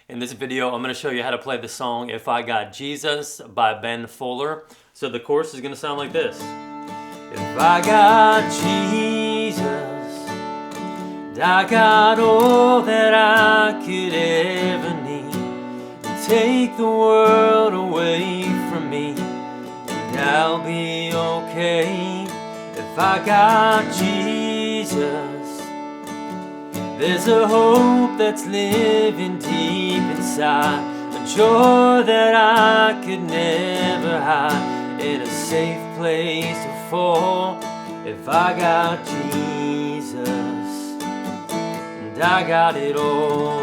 In this video, I'm going to show you how to play the song If I Got Jesus by Ben Fuller. So the chorus is going to sound like this. If I got Jesus, and I got all that I could ever need, and take the world away from me, and I'll be okay. If I got Jesus, there's a hope that's living deep inside, a joy that I could never hide, in a safe place to fall. If I got Jesus, and I got it all.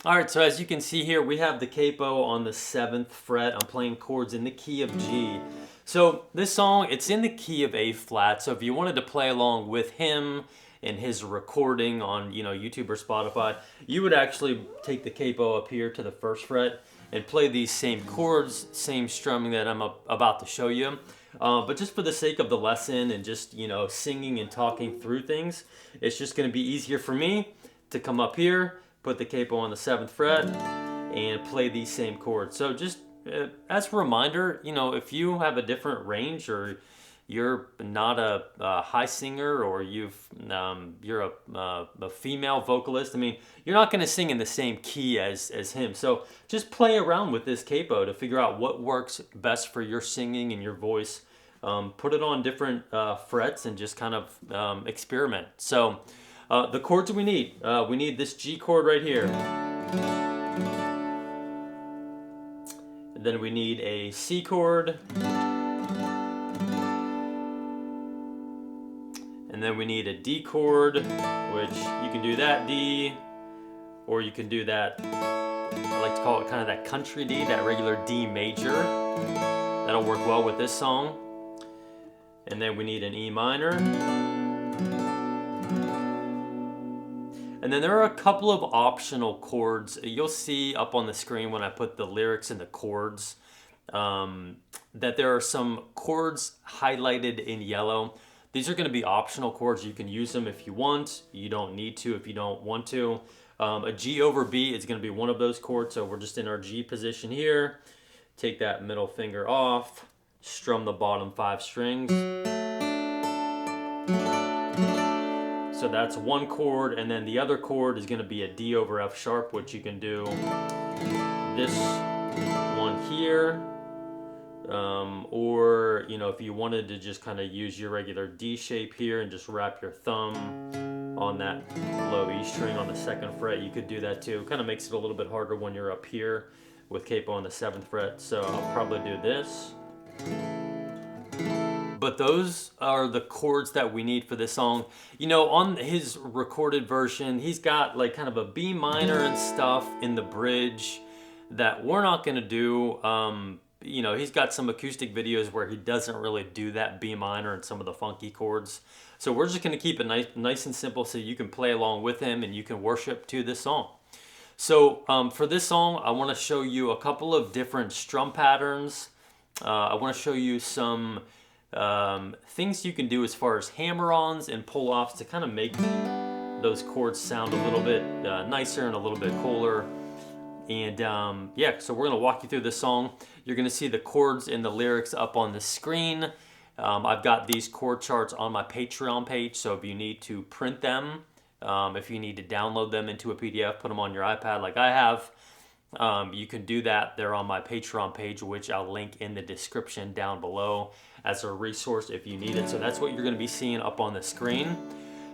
Alright, so as you can see here, we have the capo on the 7th fret. I'm playing chords in the key of G. So this song, it's in the key of A flat, so if you wanted to play along with him in his recording on, YouTube or Spotify, you would actually take the capo up here to the 1st fret and play these same chords, same strumming that I'm about to show you. But just for the sake of the lesson and just, singing and talking through things, it's just going to be easier for me to come up here, put the capo on the 7th fret, and play these same chords. So just as a reminder, if you have a different range, or you're not a high singer, or you're a female vocalist, you're not going to sing in the same key as him. So just play around with this capo to figure out what works best for your singing and your voice. Put it on different frets and just kind of experiment. So the chords we need this G chord right here. And then we need a C chord. And then we need a D chord, which you can do that D, or you can do that, I like to call it kind of that country D, that regular D major. That'll work well with this song. And then we need an E minor. And then there are a couple of optional chords. You'll see up on the screen when I put the lyrics and the chords, that there are some chords highlighted in yellow. These are going to be optional chords. You can use them if you want. You don't need to if you don't want to. A G over B is going to be one of those chords. So we're just in our G position here. Take that middle finger off. Strum the bottom 5 strings. So that's one chord. And then the other chord is going to be a D over F sharp, which you can do this one here. Or, if you wanted to just kind of use your regular D shape here and just wrap your thumb on that low E string on the 2nd fret, you could do that too. Kind of makes it a little bit harder when you're up here with capo on the 7th fret. So I'll probably do this. But those are the chords that we need for this song. On his recorded version, he's got like kind of a B minor and stuff in the bridge that we're not going to do. He's got some acoustic videos where he doesn't really do that B minor and some of the funky chords. So we're just going to keep it nice and simple so you can play along with him and you can worship to this song. So for this song, I want to show you a couple of different strum patterns. I want to show you some things you can do as far as hammer-ons and pull-offs to kind of make those chords sound a little bit nicer and a little bit cooler. And so we're going to walk you through this song. You're going to see the chords and the lyrics up on the screen. I've got these chord charts on my Patreon page, so if you need to print them, if you need to download them into a PDF, put them on your iPad like I have, you can do that. They're on my Patreon page, which I'll link in the description down below as a resource if you need it. So that's what you're going to be seeing up on the screen.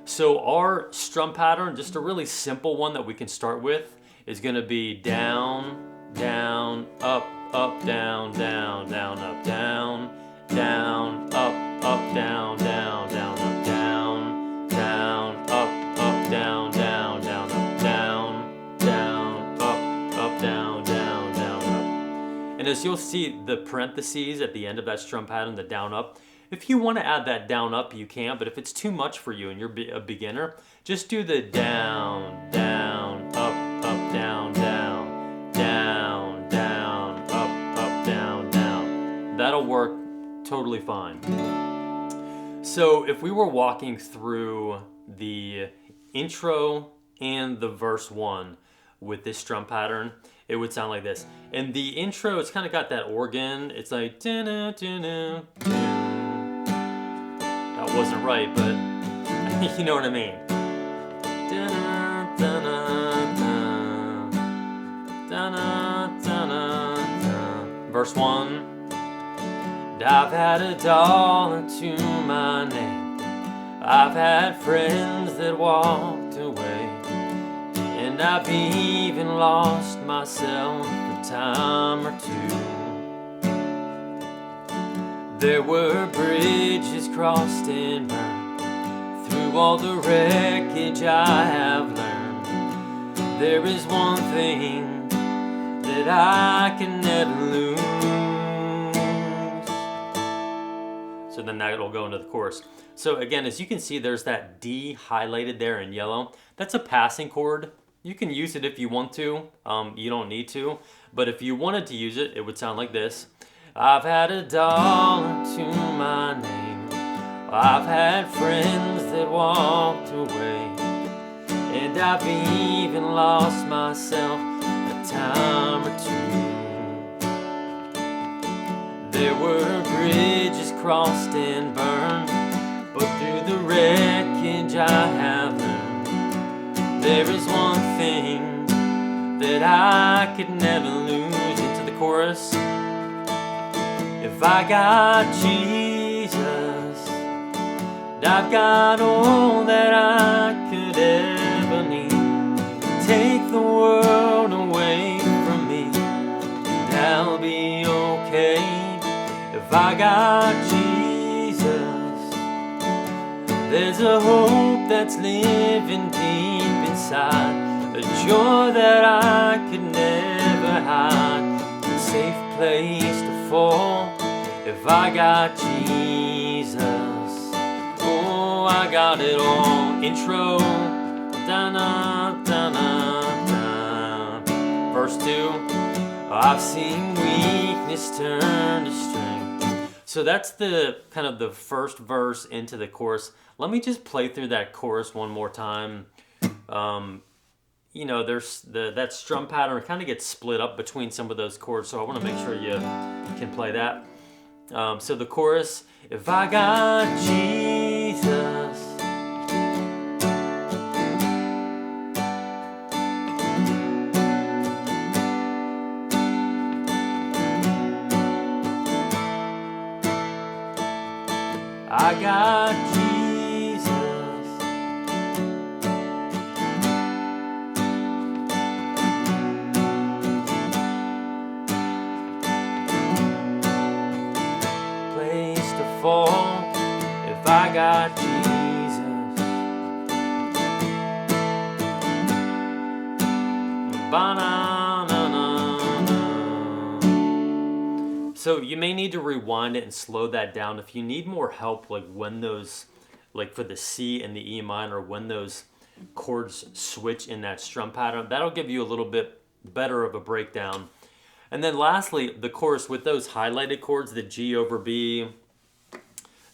So our strum pattern, just a really simple one that we can start with, is going to be down, down, up, up, down, down, down, up, down, down, up, up, down, down, down, up, down, down, up, up, down, down, down, up, down, down, up, down, down, down, up. And as you'll see the parentheses at the end of that strum pattern, the down, up, if you want to add that down, up, you can, but if it's too much for you and you're a beginner, just do the down, down, up, down, down, down, down, up, down, down. That'll work totally fine. So if we were walking through the intro and the verse 1 with this strum pattern, it would sound like this. And the intro, it's kind of got that organ. It's like, that wasn't right, but you know what I mean. Verse 1. I've had $1 to my name. I've had friends that walked away, and I've even lost myself a time or two. There were bridges crossed and burned. Through all the wreckage I have learned, there is one thing that I can never lose. So then that'll go into the chorus. So again, as you can see, there's that D highlighted there in yellow. That's a passing chord. You can use it if you want to. You don't need to. But if you wanted to use it, it would sound like this. I've had $1 to my name. I've had friends that walked away, and I've even lost myself a time or two. There were bridges crossed and burned, but through the wreckage I have learned, there is one thing that I could never lose. Into the chorus. If I got Jesus, I've got all that I could ever need. Take the world away from me, and I'll be okay. If I got Jesus, there's a hope that's living deep inside, a joy that I could never hide, a safe place to fall. If I got Jesus, oh, I got it all. Intro, da-na, da-na, da. Verse 2, I've seen weakness turn to strength. So that's the kind of the first verse into the chorus. Let me just play through that chorus one more time. You know, there's that strum pattern kind of gets split up between some of those chords, so I want to make sure you can play that. So the chorus, if I got Jesus, I got Jesus, place to fall. If I got Jesus, ba-na-na-na-na. So you may need to rewind it and slow that down if you need more help, like when those, like for the C and the E minor, when those chords switch in that strum pattern. That'll give you a little bit better of a breakdown. And then lastly, the chorus with those highlighted chords, the G over B,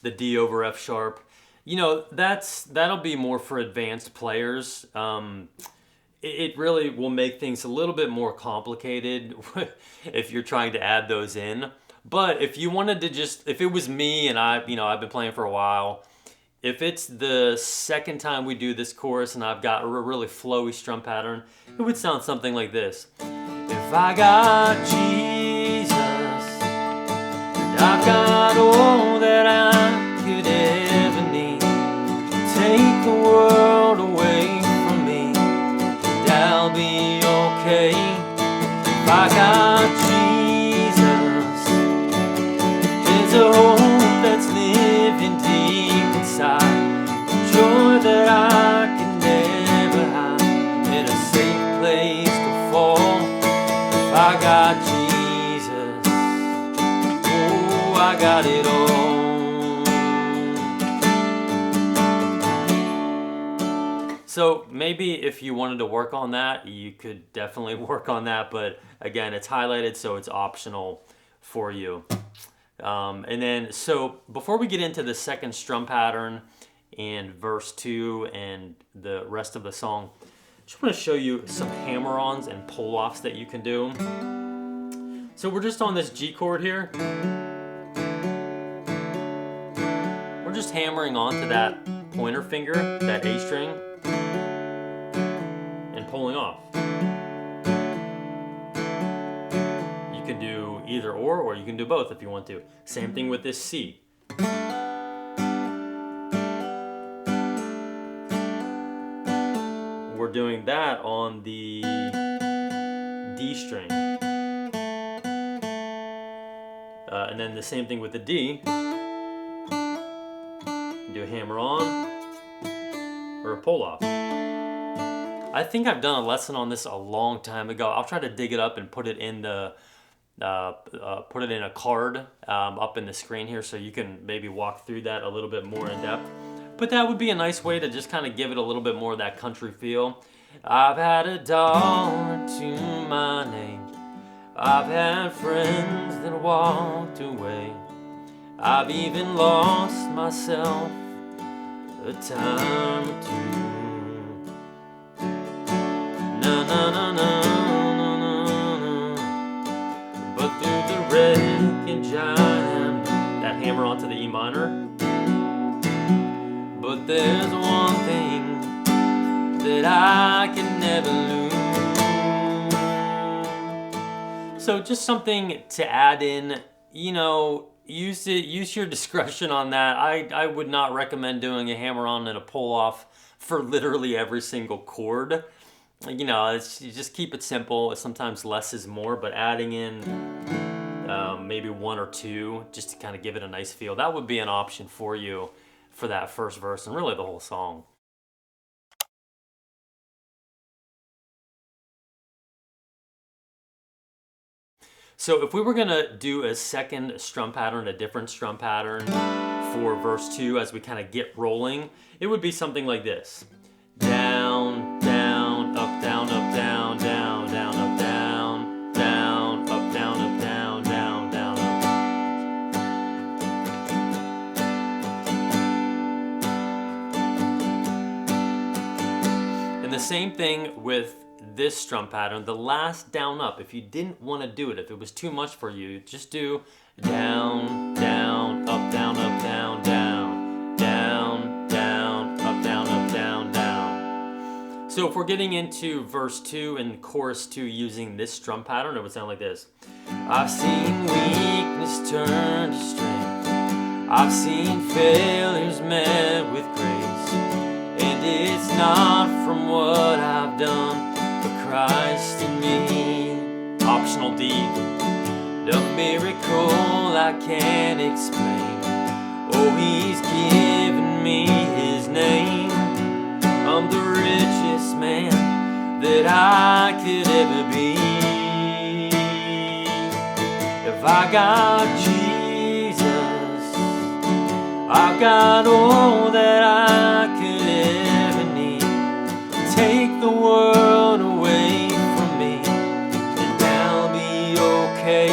the D over F sharp, you know, that'll be more for advanced players. It really will make things a little bit more complicated if you're trying to add those in. But if you wanted to just, if it was me and I've been playing for a while, if it's the second time we do this chorus and I've got a really flowy strum pattern, it would sound something like this. If I got Jesus, and I've got all that I could ever need, take the world away from me, and I'll be okay. If I got Jesus, there's a hope that's living deep inside, a joy that I can never hide, in a safe place to fall. If I got Jesus, oh, I got it all. So maybe if you wanted to work on that, you could definitely work on that, but again, it's highlighted, so it's optional for you. And then, so before we get into the second strum pattern and verse 2 and the rest of the song, just want to show you some hammer-ons and pull-offs that you can do. So we're just on this G chord here. We're just hammering onto that pointer finger, that A string, and pulling off. You can do either or you can do both if you want to. Same thing with this C. We're doing that on the D string. And then the same thing with the D. Do a hammer on or a pull off. I think I've done a lesson on this a long time ago. I'll try to dig it up and put it in the put it in a card up in the screen here, so you can maybe walk through that a little bit more in depth. But that would be a nice way to just kind of give it a little bit more of that country feel. I've had $1 to my name. I've had friends that walked away. I've even lost myself a time or two. Na na na na na na na. But through the wreckage I am. That hammer onto the E minor. But there's one thing that I can never lose. So just something to add in, you know, use your discretion on that. I would not recommend doing a hammer-on and a pull-off for literally every single chord. You know, you just keep it simple. Sometimes less is more, but adding in maybe one or two just to kind of give it a nice feel, that would be an option for you for that first verse and really the whole song. So if we were gonna do a second strum pattern, a different strum pattern for verse 2 as we kind of get rolling, it would be something like this. Down, down, up, down, up, down, down, down, up, down, down, up, down, up, down, down, down, up. And the same thing with this strum pattern, the last down up. If you didn't want to do it, if it was too much for you, just do down, down, up, down, up, down, down, down, down, up, down, up, down, down. So if we're getting into verse 2 and chorus 2 using this strum pattern, it would sound like this. I've seen weakness turn to strength. I've seen failures met with grace. And it's not from what I've done, Christ in me. Optional D. The miracle I can't explain. Oh, he's given me his name. I'm the richest man that I could ever be. If I got Jesus, I've got all that I could ever need. Take the world away from me, and I'll be okay.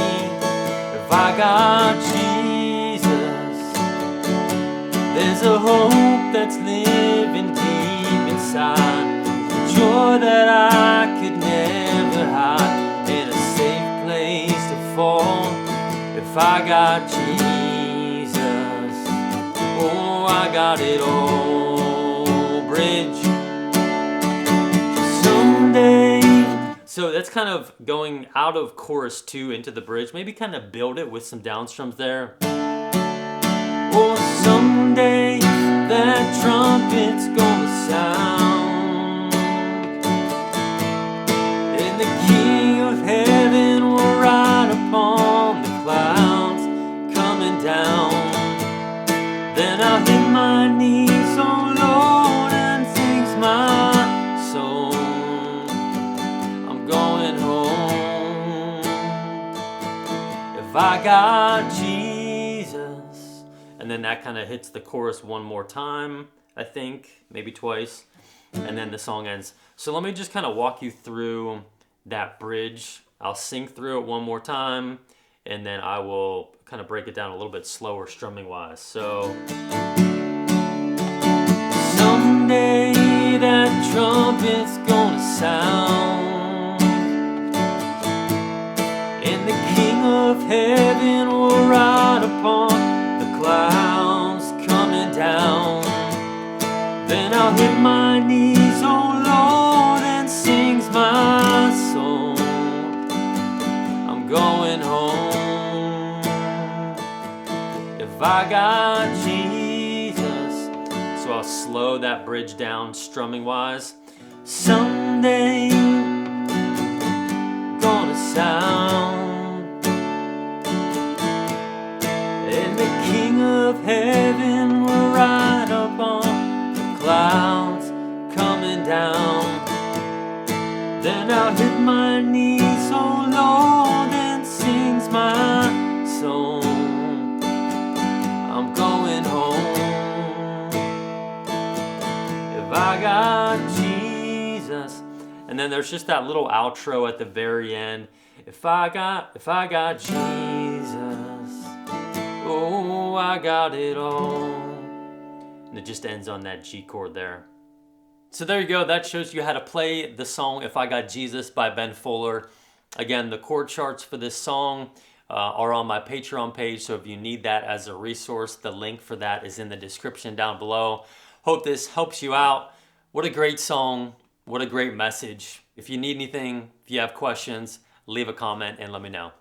If I got Jesus, there's a hope that's living deep inside, joy that I could never hide, and a safe place to fall. If I got Jesus, oh, I got it all. Bridge. So that's kind of going out of chorus 2 into the bridge. Maybe kind of build it with some down strums there. Oh, someday that trumpet's gonna sound, and the King of Heaven will ride upon the clouds coming down. Then I'll hit my knees, oh Lord, and sings my soul. If I got Jesus. And then that kind of hits the chorus one more time, I think, maybe twice, and then the song ends. So let me just kind of walk you through that bridge. I'll sing through it one more time, and then I will kind of break it down a little bit slower strumming wise. So someday that trumpet's gonna sound, and the King of heaven will ride upon the clouds coming down. Then I'll hit my knees, oh Lord, and sings my soul. I'm going home. If I got Jesus. So I'll slow that bridge down strumming wise. Someday gonna sound, and the King of heaven will ride upon the clouds coming down. Then I'll hit my knees, oh Lord, and sings my soul. I'm going home. If I got Jesus. And then there's just that little outro at the very end. If I got Jesus, oh, I got it all. And it just ends on that G chord there. So there you go. That shows you how to play the song If I Got Jesus by Ben Fuller. Again, the chord charts for this song are on my Patreon page. So if you need that as a resource, the link for that is in the description down below. Hope this helps you out. What a great song. What a great message. If you need anything, if you have questions, leave a comment and let me know.